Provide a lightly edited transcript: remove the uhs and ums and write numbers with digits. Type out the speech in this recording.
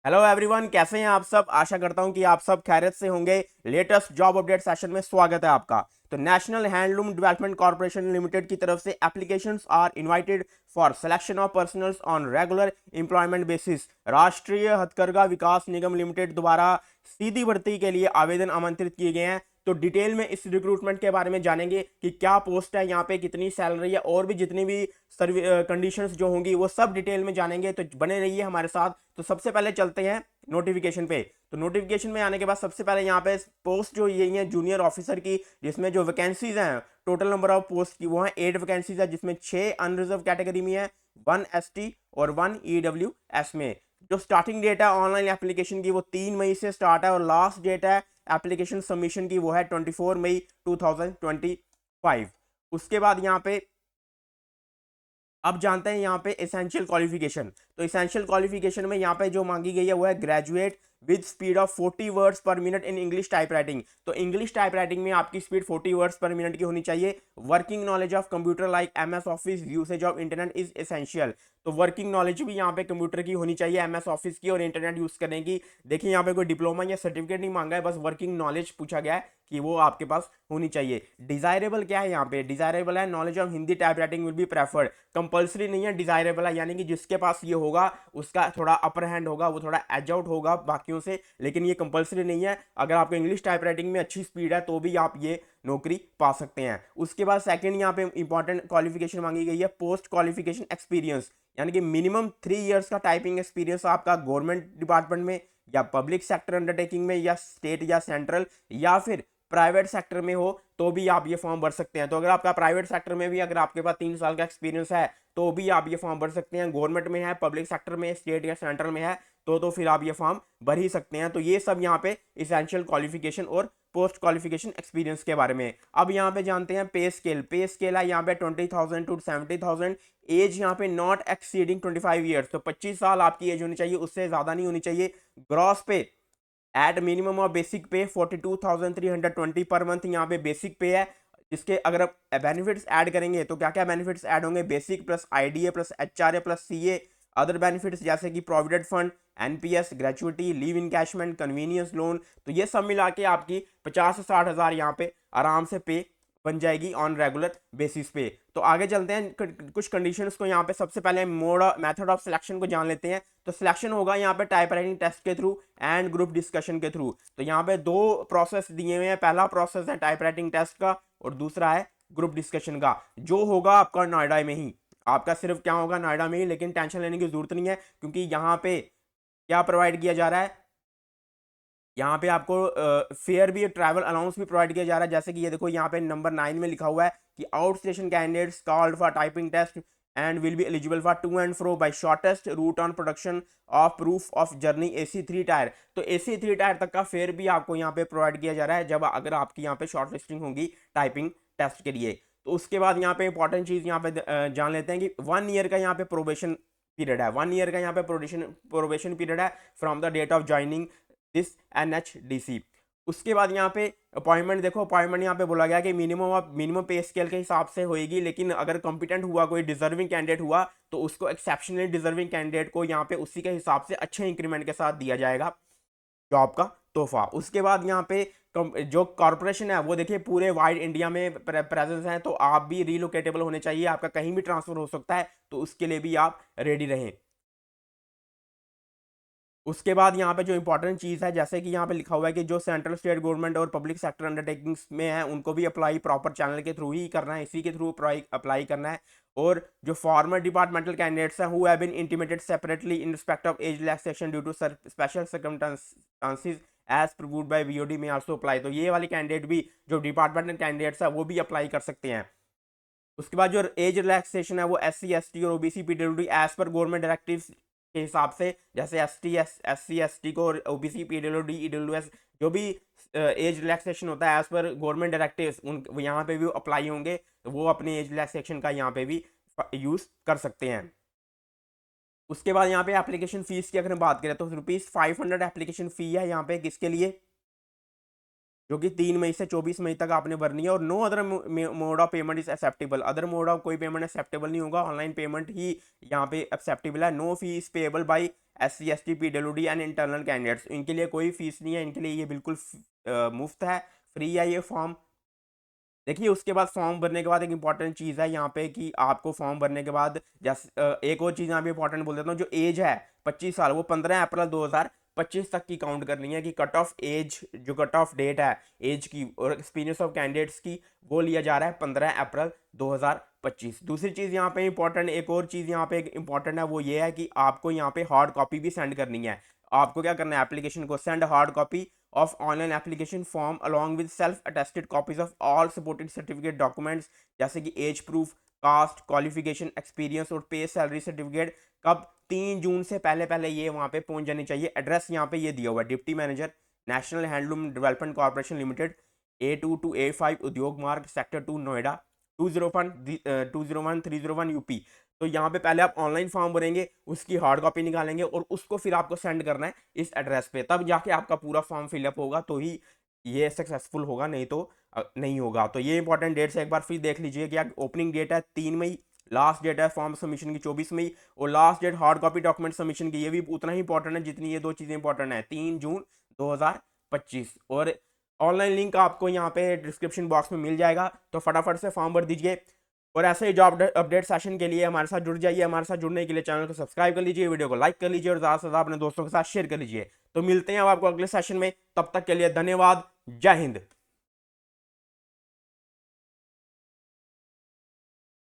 Hello everyone, कैसे हैं आप सब। आशा करता हूं कि आप सब खैरियत से होंगे। लेटेस्ट जॉब अपडेट सेशन में स्वागत है आपका। तो National Handloom Development Corporation Limited की तरफ से applications are invited for selection of personnels on regular employment basis. राष्ट्रीय हथकरघा विकास निगम लिमिटेड द्वारा सीधी भर्ती के लिए आवेदन आमंत्रित किए गए हैं। तो डिटेल में इस रिक्रूटमेंट के बारे में जानेंगे कि क्या पोस्ट है, यहाँ पे कितनी सैलरी है और भी जितनी भी कंडीशंस जो होंगी वो सब डिटेल में जानेंगे। तो बने रहिए हमारे साथ। तो सबसे पहले चलते हैं नोटिफिकेशन पे। तो नोटिफिकेशन में आने के बाद सबसे पहले यहाँ पे पोस्ट जो यही है जूनियर ऑफिसर की, जिसमें जो वैकेंसीज हैं, टोटल नंबर ऑफ पोस्ट की वो है 8 वैकेंसीज है, जिसमें 6 अनरिजर्व कैटेगरी में है, 1 एसटी और 1 ईडब्ल्यूएस में। जो स्टार्टिंग डेट है ऑनलाइन एप्लीकेशन की वो 3 मई से स्टार्ट है और लास्ट डेट है एप्लीकेशन सबमिशन की वो है 24 मई 2025। उसके बाद यहाँ पे अब जानते हैं यहाँ पे एसेंशियल क्वालिफिकेशन। तो एसेंशियल क्वालिफिकेशन में यहाँ पे जो मांगी गई है वो है graduate with speed of 40 words पर minute in English type writing. तो इंग्लिश टाइप राइटिंग में आपकी स्पीड 40 वर्ड्स पर मिनट की होनी चाहिए। Working knowledge of computer like MS office, usage of internet is essential. तो वर्किंग नॉलेज भी यहाँ पे कंप्यूटर की होनी चाहिए, एमएस ऑफिस की और इंटरनेट यूज करने की। देखिए यहाँ पे कोई डिप्लोमा या सर्टिफिकेट नहीं मांगा है, बस वर्किंग नॉलेज पूछा गया है कि वो आपके पास होनी चाहिए। डिजायरेबल क्या है यहाँ पे, डिजायरेबल है knowledge of Hindi type writing will be preferred. Compulsory नहीं है, डिजायरेबल है, यानी कि जिसके पास ये होगा उसका थोड़ा अपर हैंड होगा, वो थोड़ा एज आउट होगा बाकियों से, लेकिन ये कंपल्सरी नहीं है। अगर आपको इंग्लिश टाइप राइटिंग में अच्छी स्पीड है तो भी आप ये नौकरी पा सकते हैं। उसके बाद सेकंड यहाँ पे इंपॉर्टेंट क्वालिफिकेशन मांगी गई है पोस्ट क्वालिफिकेशन एक्सपीरियंस, यानी कि मिनिमम 3 इयर्स का टाइपिंग एक्सपीरियंस आपका गवर्नमेंट डिपार्टमेंट में या पब्लिक सेक्टर अंडरटेकिंग में या स्टेट या सेंट्रल या फिर प्राइवेट सेक्टर में हो तो भी आप ये फॉर्म भर सकते हैं। तो अगर आपका प्राइवेट सेक्टर में भी अगर आपके पास 3 साल का एक्सपीरियंस है तो भी आप ये फॉर्म भर सकते हैं। गवर्नमेंट में है, पब्लिक सेक्टर में, स्टेट या सेंट्रल में है तो फिर आप ये फॉर्म भर ही सकते हैं। तो ये सब यहाँ पे इसेंशियल क्वालिफिकेशन और पोस्ट क्वालिफिकेशन एक्सपीरियंस के बारे में। अब यहाँ पे जानते हैं पे स्केल। पे स्केल है यहाँ पे 20,000 टू 70,000। एज यहाँ पे नॉट एक्सीडिंग 25 ईयर्स, तो 25 साल आपकी एज होनी चाहिए, उससे ज्यादा नहीं होनी चाहिए। ग्रॉस पे एट मिनिमम ऑफ बेसिक पे 42,320 पर मंथ यहाँ पे बेसिक पे है। जिसके अगर आप बेनिफिट्स ऐड करेंगे तो क्या क्या बेनिफिट्स ऐड होंगे, basic plus IDA plus HRA plus CA, other benefits जैसे कि provident fund, NPS, gratuity, leave encashment, convenience loan. तो ये सब मिला के आपकी 50 से 60 हज़ार यहाँ पे आराम से पे बन जाएगी ऑन रेगुलर बेसिस पे। तो आगे चलते हैं कुछ कंडीशंस को। यहाँ पे सबसे पहले मोड मेथड ऑफ सिलेक्शन को जान लेते हैं। तो सिलेक्शन होगा यहाँ पे टाइप राइटिंग टेस्ट के थ्रू एंड ग्रुप डिस्कशन के थ्रू। तो यहाँ पे दो प्रोसेस दिए हुए हैं, पहला प्रोसेस है टाइप राइटिंग टेस्ट का और दूसरा है ग्रुप डिस्कशन का, जो होगा आपका नोएडा में ही। आपका सिर्फ क्या होगा, नोएडा में ही, लेकिन टेंशन लेने की जरूरत नहीं है क्योंकि यहाँ पे क्या प्रोवाइड किया जा रहा है, यहाँ पे आपको फेयर भी, ट्रैवल अलाउंस भी प्रोवाइड किया जा रहा है। जैसे कि ये देखो यहाँ पे नंबर 9 में लिखा हुआ है कि out station candidates called for typing test and will be eligible for to and fro by shortest route on production of proof of journey AC3 tier. तो AC3 टायर तक का फेयर भी आपको यहाँ पे प्रोवाइड किया जा रहा है जब अगर आपकी यहाँ पे शॉर्ट लिस्टिंग होगी टाइपिंग टेस्ट के लिए। तो उसके बाद यहाँ पे इंपॉर्टेंट चीज यहाँ पे जान लेते हैं कि 1 ईयर का यहाँ पे प्रोबेशन पीरियड है। 1 ईयर का यहाँ पे प्रोबेशन पीरियड है from the date of joining this NHDC। उसके बाद यहाँ पे अपॉइंटमेंट देखो, अपॉइंटमेंट यहाँ पे बोला गया कि मिनिमम पे स्केल के हिसाब से होएगी, लेकिन अगर कॉम्पिटेंट हुआ, कोई डिजर्विंग कैंडिडेट हुआ तो उसको एक्सेप्शनली डिजर्विंग कैंडिडेट को यहाँ पे उसी के हिसाब से अच्छे इंक्रीमेंट के साथ दिया जाएगा जॉब का तोहफा। उसके बाद यहाँ पे जो कॉर्पोरेशन है वो देखिए पूरे वाइड इंडिया में प्रेजेंस है, तो आप भी रिलोकेटेबल होने चाहिए, आपका कहीं भी ट्रांसफर हो सकता है, तो उसके लिए भी आप रेडी रहें। उसके बाद यहाँ पे जो इंपॉर्टेंट चीज़ है, जैसे कि यहाँ पे लिखा हुआ है कि जो सेंट्रल स्टेट गवर्नमेंट और पब्लिक सेक्टर अंडरटेकिंग्स में है उनको भी अप्लाई प्रॉपर चैनल के थ्रू ही करना है, इसी के थ्रू अप्लाई करना है। और जो फॉर्मर डिपार्टमेंटल कैंडिडेट्स हैं who have been intimated separately in respect of age relaxation due to special circumstances as proved by VOD में आल्सो अप्लाई। तो ये वाले कैंडिडेट भी, जो डिपार्टमेंटल कैंडिडेट्स है वो भी अप्लाई कर सकते हैं। उसके बाद जो एज रिलैक्सेशन है वो SC ST और OBC PWD एज पर गवर्नमेंट डायरेक्टिव के हिसाब से, जैसे SC SC को OBC PWD EWS जो भी एज रिलैक्सेशन होता है एज पर गवर्नमेंट डायरेक्टिव उन यहाँ पे भी अप्लाई होंगे, तो वो अपने एज रिलैक्सेशन का यहाँ पे भी यूज कर सकते हैं। उसके बाद यहाँ पे एप्लीकेशन फीस की अगर हम बात करें तो ₹500 एप्लीकेशन फी है यहाँ पे, किसके लिए, जो कि 3 मई से 24 मई तक आपने भरनी है। और no other mode of payment is acceptable, other mode of कोई पेमेंट एक्सेप्टेबल नहीं होगा, ऑनलाइन पेमेंट ही यहाँ पे एक्सेप्टेबल है। No fee is payable by SC ST PWD and internal candidates, इनके लिए कोई फीस नहीं है, इनके लिए ये बिल्कुल मुफ्त है, फ्री है ये फॉर्म। देखिए उसके बाद फॉर्म भरने के बाद एक इंपॉर्टेंट चीज़ है यहाँ पे कि आपको फॉर्म भरने के बाद जैसे एक और चीज़ यहाँ पे इंपॉर्टेंट बोल देता हूँ, जो एज है 25 साल, वो 15 अप्रैल 2025 तक की काउंट करनी है, कि कट ऑफ एज, जो कट ऑफ डेट है एज की और एक्सपीरियंस ऑफ कैंडिडेट्स की, वो लिया जा रहा है 15 अप्रैल 2025। दूसरी चीज़ यहाँ पे इंपॉर्टेंट, एक और चीज़ यहाँ पे इंपॉर्टेंट है, वो ये है कि आपको यहाँ पे हार्ड कॉपी भी सेंड करनी है। आपको क्या करना है, एप्लीकेशन को send hard copy of online application form along with self attested copies of all supporting certificate documents, जैसे कि age proof, caste, qualification, experience और पे सैलरी सर्टिफिकेट। कब, 3 जून से पहले पहले ये वहाँ पे पहुँच जानी चाहिए। एड्रेस यहाँ पे ये दिया हुआ है, deputy manager, national Handloom Development Corporation limited, A2 to A5 उद्योग मार्ग, सेक्टर 2 नोएडा, 201301 यूपी। तो यहाँ पे पहले आप ऑनलाइन फॉर्म भरेंगे, उसकी हार्ड कॉपी निकालेंगे और उसको फिर आपको सेंड करना है इस एड्रेस पे, तब जाके आपका पूरा फॉर्म फिलअप होगा, तो ही ये सक्सेसफुल होगा, नहीं तो नहीं होगा। तो ये इंपॉर्टेंट डेट्स एक बार फिर देख लीजिए कि ओपनिंग डेट है 3 मई, लास्ट डेट है फॉर्म सबमिशन की 24 मई, और last date hard copy document submission की, ये भी उतना ही इंपॉर्टेंट है जितनी ये दो चीज़ें इंपॉर्टेंट है, 3 जून 2025। और ऑनलाइन लिंक आपको यहाँ पे डिस्क्रिप्शन बॉक्स में मिल जाएगा, तो फटाफट से फॉर्म भर दीजिए। और ऐसे ही जॉब अपडेट सेशन के लिए हमारे साथ जुड़ जाइए। हमारे साथ जुड़ने के लिए चैनल को सब्सक्राइब कर लीजिए, वीडियो को लाइक कर लीजिए और ज़्यादा से ज़्यादा अपने दोस्तों के साथ शेयर कर लीजिए। तो मिलते हैं अब आपको अगले सेशन में, तब तक के लिए धन्यवाद, जय हिंद।